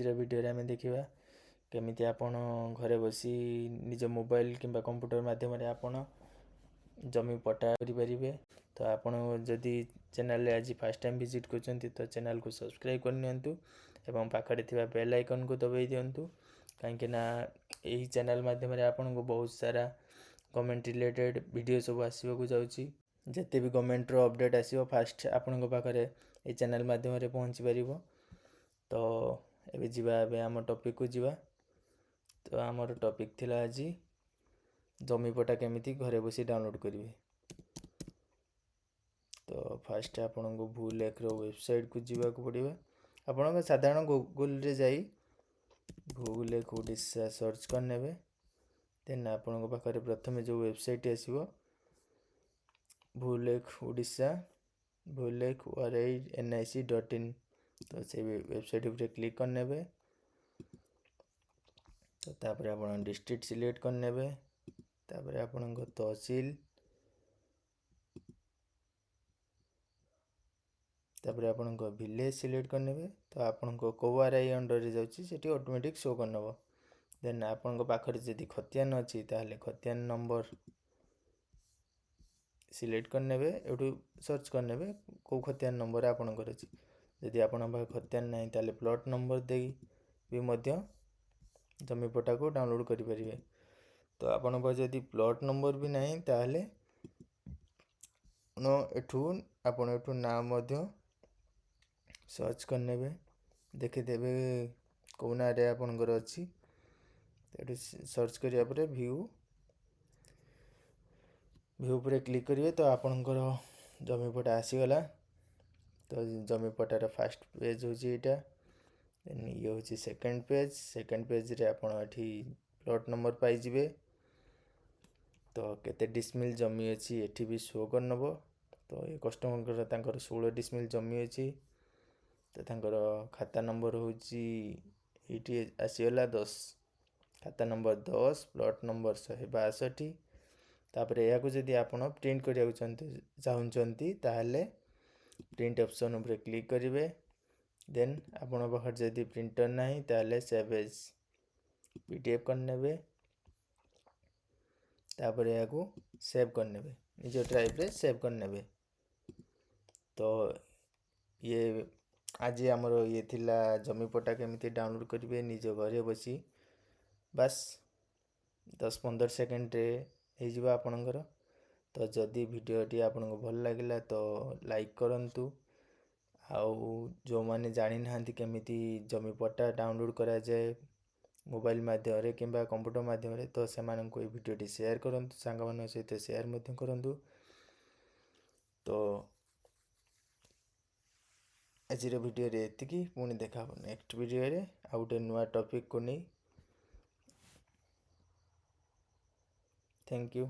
Video आम देखा केमिति आपण घरे बसी निज मोबाइल किंबा कंप्यूटर माध्यम आपण जमी पट्टा करें। तो आपण जदि चैनल आज फर्स्ट टाइम विजिट कर तो चैनल को सब्सक्राइब करनी एवं पाखरे थिबा बेल आइकन को दबाई दिंतु कहीं यही चैनल माध्यम आपन को बहुत सारा गवर्नमेंट रिलेटेड वीडियो सब आसवाक जाऊँगी। जिते भी गवर्नमेंट रो अपडेट आसो फास्ट आपण पाखे ये चैनल माध्यम पहुँची पार। तो एबे जीवा एबे आम टॉपिक को जीवा। तो आमर टॉपिक थिला आज जमी पट्टा केमिति घरे बसी डाउनलोड करेंगे। तो फास्ट आपन को भूल एक वेबसाइट को जीवा को पड़िबा। आपन साधारण गूगल रे जाई भूल एक ओडिशा सर्च करने देन आपन पाखे प्रथम जो वेबसाइट आसो भूल एक ओडिशा भूल एक ORINIC.in। तो से वेबसाइट पर क्लिक करने तो तापर आपन डिस्ट्रिक्ट सिलेक्ट करने तापर आपन तहसील तापर आपन विलेज सिलेक्ट करने तो आपन को ORI अंडर रे जाउची सेठी ऑटोमेटिक शो करनबो। देन आपन पाखरे जदि खतियान अछि ताले खतियान नंबर सिलेक्ट करने एठू सर्च करने को खतियान नंबर आपनकर अछि। यदि आपन खतियान नहीं ताले प्लॉट नंबर दे भी मध्य जमी पट्टा को डाउनलोड करि परिबे। तो आपन जदि प्लॉट नंबर भी नहीं ताले एठू आपन एठू नाम मध्य सर्च करने देखिदेवे कौ ना रे आपनकर अछि। एठू सर्च करिया परे व्यू पर क्लिक करेंगे तो आपनकर जमी पट्टा आसीगला। तो जमी पट्टार फास्ट पेज हूँ यहाँ ये हूँ सेकेंड पेज रे आपन एठी प्लॉट नंबर पाइबे। तो केते डिसमिल जमी अच्छी एठी भी शो करनबो। तो ये कस्टमर तांकर 16 डिसमिल जमी अच्छी। तो तांकर खाता नंबर हूँ ये आसीगला 10 खाता नंबर 10 प्लॉट नंबर 162। तापर या जदि आपन प्रिंट करिया चाहूँगी ताहले प्रिंट ऑप्शन उपर क्लिक करेंगे। देन आपन पाखर जदि प्रिंटर नहीं ताहले सेव एज PDF करने तापर या सेव करने निज ड्राइव रे सेव करने। तो ये आज आमर ये थिला जमी पट्टा केमिति डाउनलोड करेंगे निज घरे बसी बस 10-15 सेकेंड रे हो आपनकर। तो जदि वीडियोटी आपन को भल लगिला तो लाइक करंतु। आउ जो माने जानि नाहंती केमिति जमी पट्टा डाउनलोड करा जाए मोबाइल माध्यम रे किंबा कंप्यूटर माध्यम रे तो सेमान को वीडियोटी शेयर करंतु सांग मान सहित शेयर मध्य करंतु। तो आज वीडियो रे एतिकी पुणी देखा नेक्स्ट वीडियो रे आ गोटे नुआ टॉपिक को नहीं। Thank you.